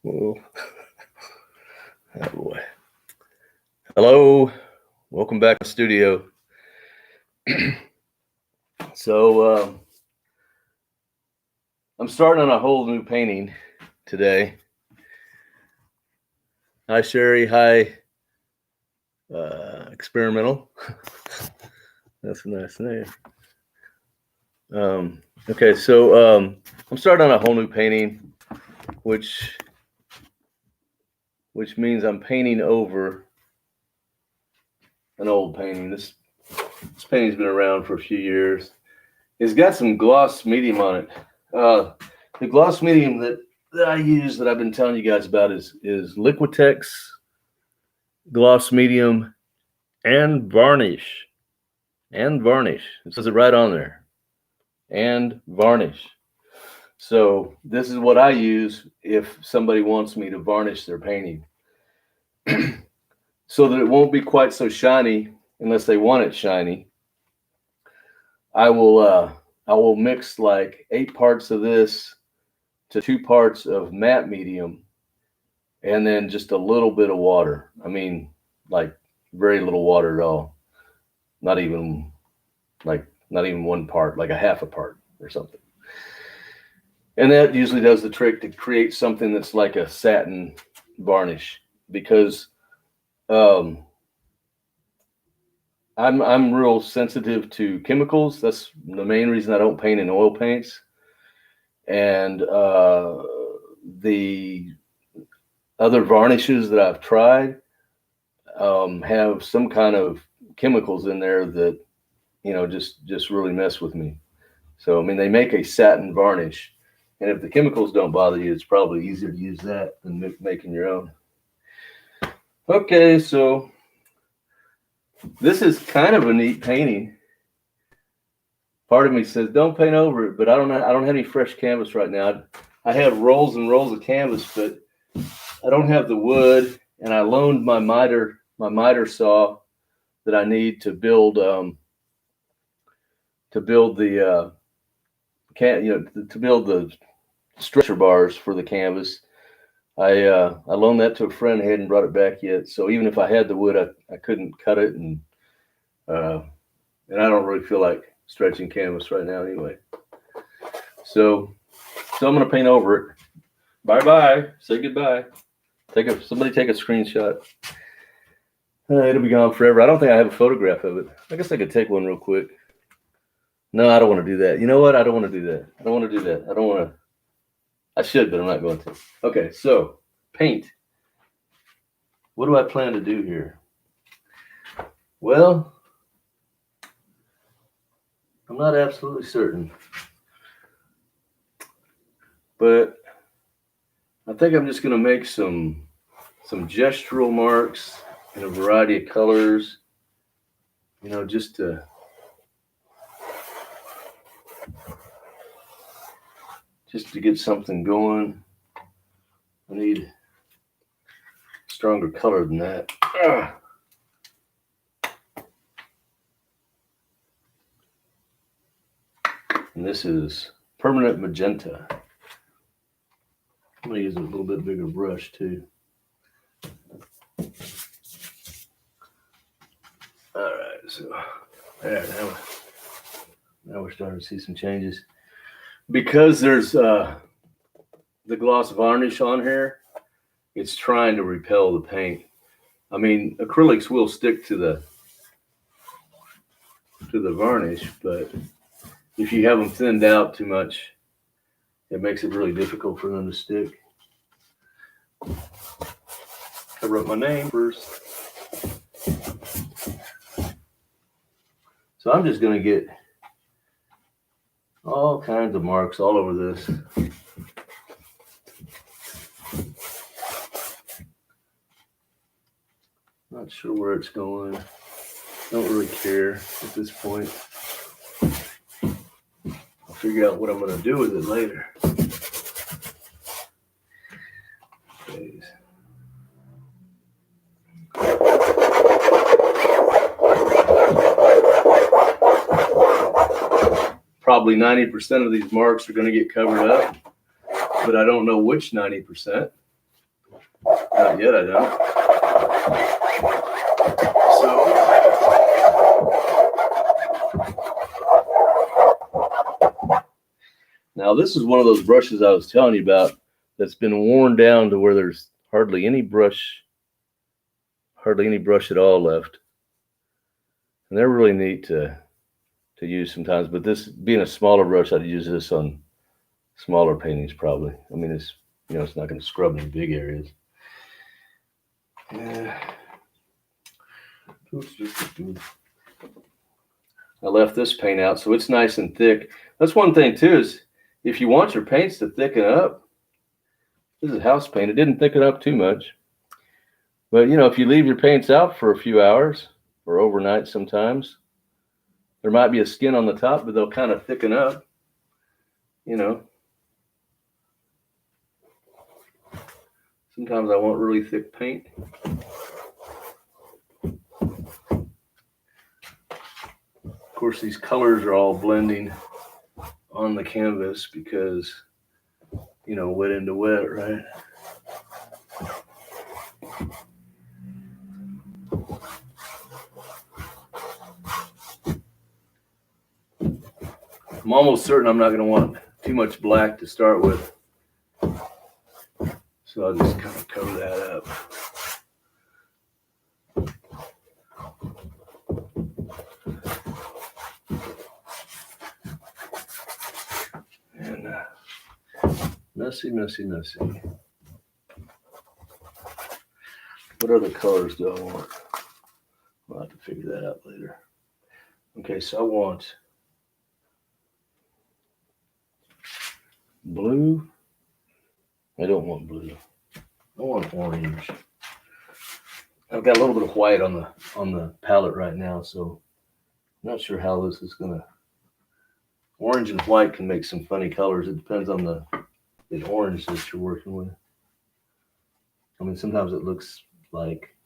Oh, oh boy. Hello. Welcome back to the studio. So I'm starting on a whole new painting today. Hi, Sherry. Hi, Experimental. That's a nice name. Okay, so I'm starting on a whole new painting, which means I'm painting over an old painting. This painting's been around for a few years. It's got some gloss medium on it. The gloss medium that I use, that I've been telling you guys about, is Liquitex gloss medium and varnish. It says it right on there. And varnish. So this is what I use if somebody wants me to varnish their painting, so that it won't be quite so shiny unless they want it shiny. I will mix like 8 parts of this to 2 parts of matte medium, and then just a little bit of water. I mean, like very little water at all. Not even 1 part, like a half a part or something. And that usually does the trick to create something that's like a satin varnish, because I'm real sensitive to chemicals. That's the main reason I don't paint in oil paints. And the other varnishes that I've tried have some kind of chemicals in there that, just really mess with me. So, I mean, they make a satin varnish, and if the chemicals don't bother you, it's probably easier to use that than making your own. Okay, so this is kind of a neat painting. Part of me says don't paint over it, but I don't have any fresh canvas right now. I have rolls and rolls of canvas, but I don't have the wood, and I loaned my miter saw that I need to build the to build the stretcher bars for the canvas. I loaned that to a friend. I hadn't brought it back yet. So even if I had the wood, I couldn't cut it, and I don't really feel like stretching canvas right now anyway. So I'm gonna paint over it. Bye. Say goodbye. Somebody take a screenshot. It'll be gone forever. I don't think I have a photograph of it. I guess I could take one real quick. No, I don't want to do that. You know what? I don't want to do that. I should, but I'm not going to. Okay, so paint. What do I plan to do here? Well, I'm not absolutely certain, but I think I'm just going to make some gestural marks in a variety of colors, just to get something going. I need stronger color than that. And this is permanent magenta. I'm going to use a little bit bigger brush too. All right, so there, now we're starting to see some changes. Because there's the gloss varnish on here, it's trying to repel the paint. I mean, acrylics will stick to the varnish, but if you have them thinned out too much, it makes it really difficult for them to stick. I wrote my name first. So I'm just going to get all kinds of marks all over this. Not sure where it's going. Don't really care at this point. I'll figure out what I'm going to do with it later. Okay. Probably 90% of these marks are going to get covered up, but I don't know which 90%. Not yet, I don't. So now this is one of those brushes I was telling you about that's been worn down to where there's hardly any brush at all left. And they're really neat to use sometimes. But this being a smaller brush, I'd use this on smaller paintings probably. I mean, it's it's not going to scrub any big areas. Yeah. I left this paint out, so it's nice and thick. That's one thing too, is if you want your paints to thicken up, this is house paint. It didn't thicken up too much. But if you leave your paints out for a few hours or overnight sometimes, there might be a skin on the top, but they'll kind of thicken up, Sometimes I want really thick paint. Of course, these colors are all blending on the canvas because, wet into wet, right? I'm almost certain I'm not going to want too much black to start with. So I'll just kind of cover that up. And messy. What other colors do I want? We'll have to figure that out later. Okay, so I want blue. I don't want blue. I want orange. I've got a little bit of white on the palette right now, so I'm not sure how this is gonna. Orange and white can make some funny colors. It depends on the orange that you're working with. I mean, sometimes it looks like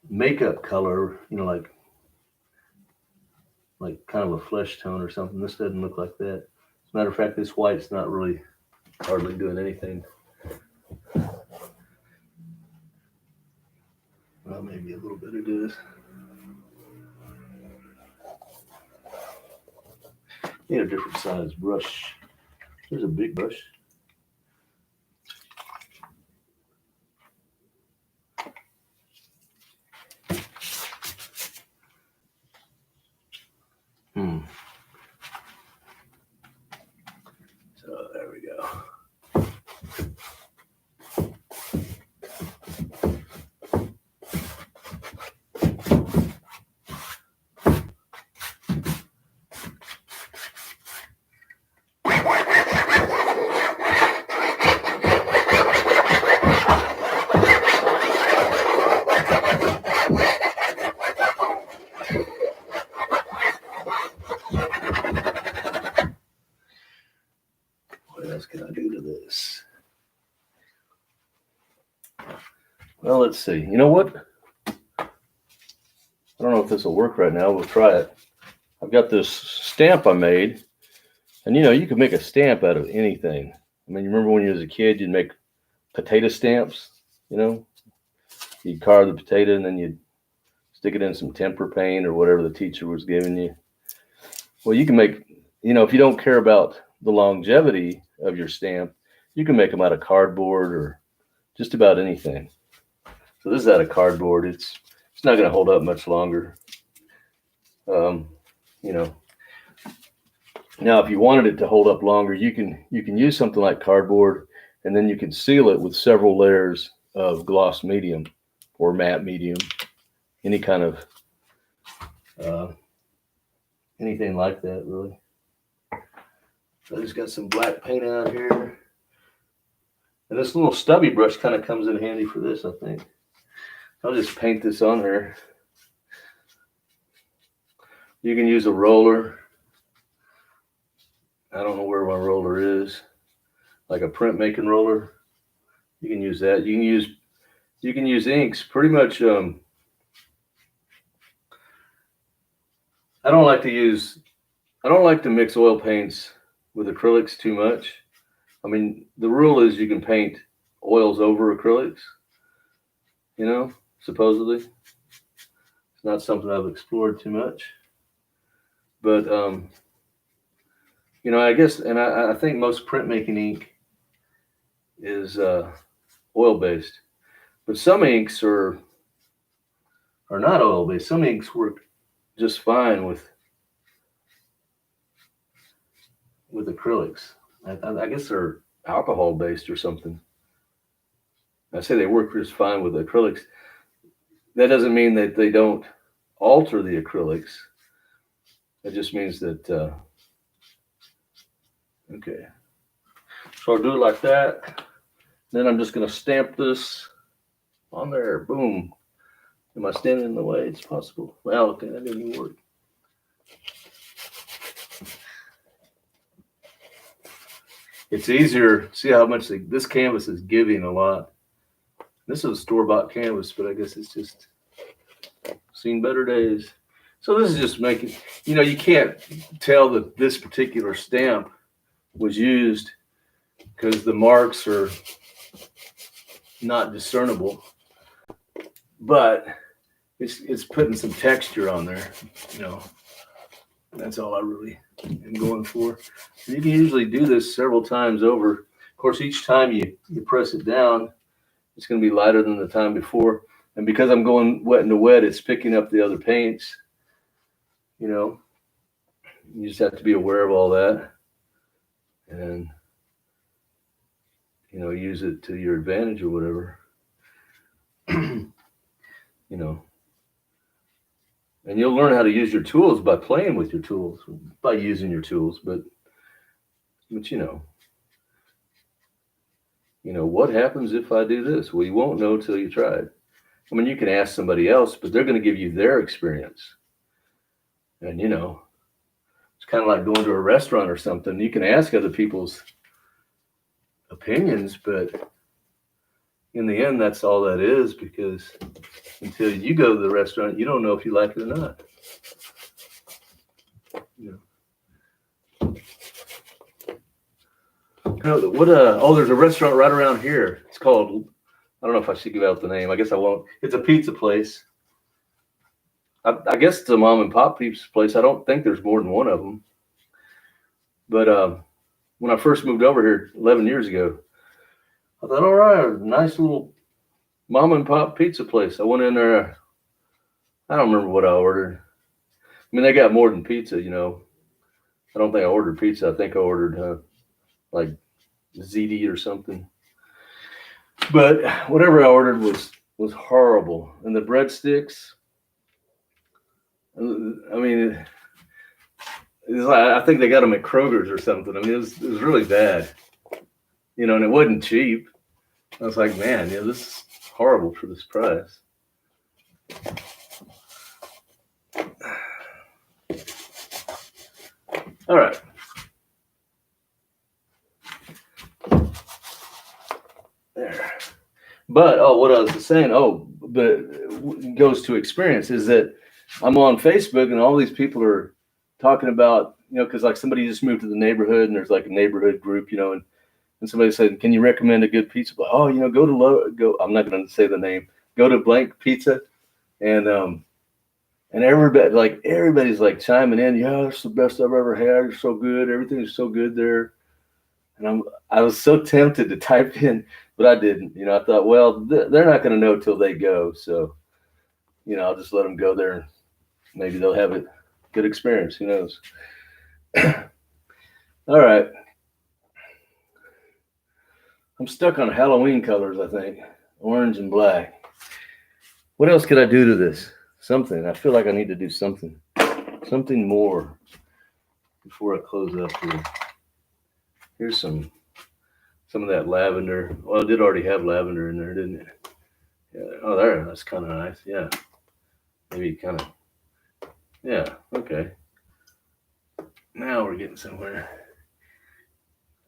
makeup color, like kind of a flesh tone or something. This doesn't look like that. As a matter of fact, this white's not really hardly doing anything. Well, maybe a little bit it is. Need a different size brush. There's a big brush. So there we go. What else can I do to this? Well, let's see. You know what? I don't know if this will work right now. We'll try it. I've got this stamp I made. And you can make a stamp out of anything. I mean, you remember when you was a kid, you'd make potato stamps, You'd carve the potato and then you'd stick it in some tempera paint or whatever the teacher was giving you. Well, you can make, if you don't care about the longevity of your stamp, you can make them out of cardboard or just about anything. So this is out of cardboard. It's not going to hold up much longer. Now, if you wanted it to hold up longer, you can use something like cardboard, and then you can seal it with several layers of gloss medium or matte medium, any kind of anything like that, really. So I just got some black paint out here, and this little stubby brush kind of comes in handy for this, I think. I'll just paint this on here. You can use a roller. I don't know where my roller is, like a printmaking roller. You can use that. You can use inks. Pretty much. I don't like to mix oil paints with acrylics too much. I mean, the rule is you can paint oils over acrylics, supposedly. It's not something I've explored too much. But, I guess, and I think most printmaking ink is oil-based. But some inks are not oil-based. Some inks work just fine with acrylics. I guess they're alcohol-based or something. I say they work just fine with acrylics. That doesn't mean that they don't alter the acrylics. It just means that, okay. So I'll do it like that. Then I'm just going to stamp this on there. Boom. Am I standing in the way? It's possible. Well, okay, that didn't even work. It's easier. See how much this canvas is giving a lot. This is a store-bought canvas, but I guess it's just seen better days. So this is just making, you can't tell that this particular stamp was used because the marks are not discernible, but it's putting some texture on there, That's all I really am going for. And you can usually do this several times over. Of course, each time you press it down, it's going to be lighter than the time before. And because I'm going wet into wet, it's picking up the other paints. You just have to be aware of all that and, use it to your advantage or whatever. And you'll learn how to use your tools by playing with your tools, by using your tools. But what happens if I do this? Well, you won't know till you try it. I mean, you can ask somebody else, but they're going to give you their experience. And, it's kind of like going to a restaurant or something. You can ask other people's opinions, but in the end, that's all that is, because until you go to the restaurant, you don't know if you like it or not. There's a restaurant right around here. It's called, I don't know if I should give out the name. I guess I won't. It's a pizza place. I guess it's a mom and pop pizza place. I don't think there's more than one of them. But when I first moved over here 11 years ago, I thought, all right, nice little mom and pop pizza place. I went in there. I don't remember what I ordered. I mean, they got more than pizza, I don't think I ordered pizza. I think I ordered like ziti or something. But whatever I ordered was horrible. And the breadsticks, I mean, I think they got them at Kroger's or something. I mean, it was really bad, and it wasn't cheap. I was like, man, this is horrible for this price. All right. There. But, what I was saying, but it goes to experience, is that I'm on Facebook and all these people are talking about, because like somebody just moved to the neighborhood and there's like a neighborhood group, and somebody said, can you recommend a good pizza? Go to I'm not going to say the name. Go to blank pizza. And everybody's like chiming in. Yeah, it's the best I've ever had. It's so good. Everything's so good there. And I was so tempted to type in, but I didn't. I thought, well, they're not going to know till they go. So, I'll just let them go there. And maybe they'll have a good experience. Who knows? All right. I'm stuck on Halloween colors, I think. Orange and black. What else could I do to this? Something. I feel like I need to do something. Something more before I close up here. Here's some of that lavender. Well, it did already have lavender in there, didn't it? Yeah. Oh, there. That's kind of nice. Yeah. Maybe kind of. Yeah. Okay. Now we're getting somewhere.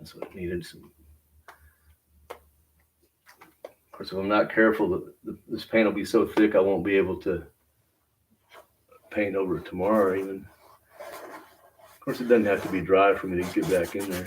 That's what I needed. Of course, if I'm not careful, this paint will be so thick I won't be able to paint over it tomorrow even. Of course, it doesn't have to be dry for me to get back in there.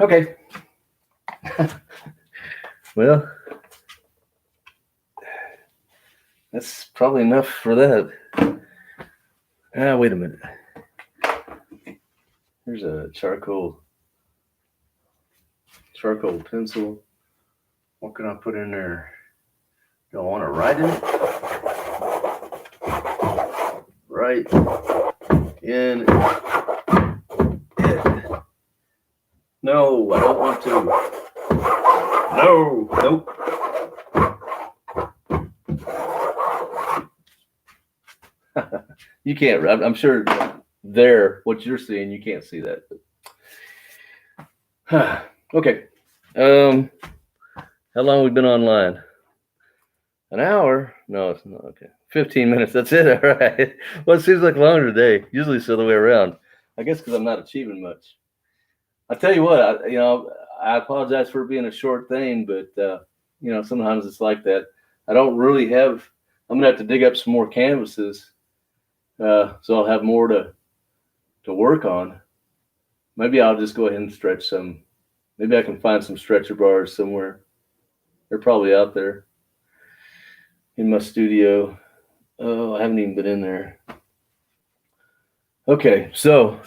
Okay. Well, that's probably enough for that. Wait a minute. Here's a charcoal pencil. What can I put in there? Do I want to write in it? Right in it. No, I don't want to. No, nope. You can't. I'm sure there, what you're seeing, you can't see that. But. Okay. How long have we been online? An hour? No, it's not. Okay. 15 minutes. That's it. All right. Well, it seems like longer today. Usually it's the other way around. I guess because I'm not achieving much. I tell you what, I apologize for it being a short thing, but sometimes it's like that. I don't really have. I'm gonna have to dig up some more canvases, so I'll have more to work on. Maybe I'll just go ahead and stretch some. Maybe I can find some stretcher bars somewhere. They're probably out there in my studio. Oh, I haven't even been in there. Okay, so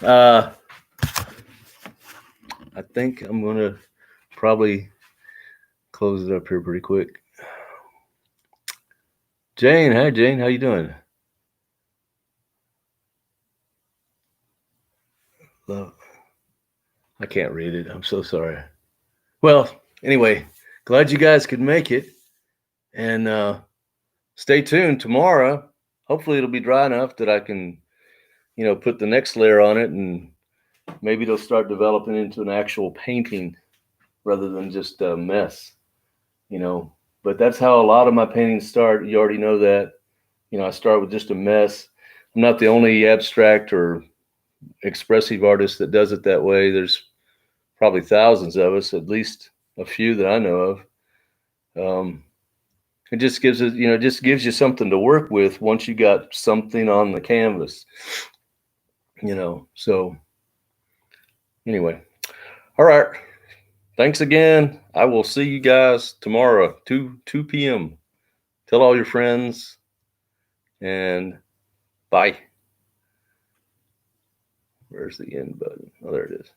I think I'm gonna probably close it up here pretty quick. Jane, hi Jane, how you doing? Love. I can't read it. I'm so sorry. Well, anyway, glad you guys could make it, and stay tuned tomorrow. Hopefully, it'll be dry enough that I can, put the next layer on it, and maybe it'll start developing into an actual painting rather than just a mess. But that's how a lot of my paintings start. You already know that. I start with just a mess. I'm not the only abstract or expressive artist that does it that way. There's probably thousands of us, at least a few that I know of. It just gives it, just gives you something to work with once you got something on the canvas. So anyway, all right. Thanks again. I will see you guys tomorrow, 2 p.m. Tell all your friends, and bye. Where's the end button? Oh, there it is.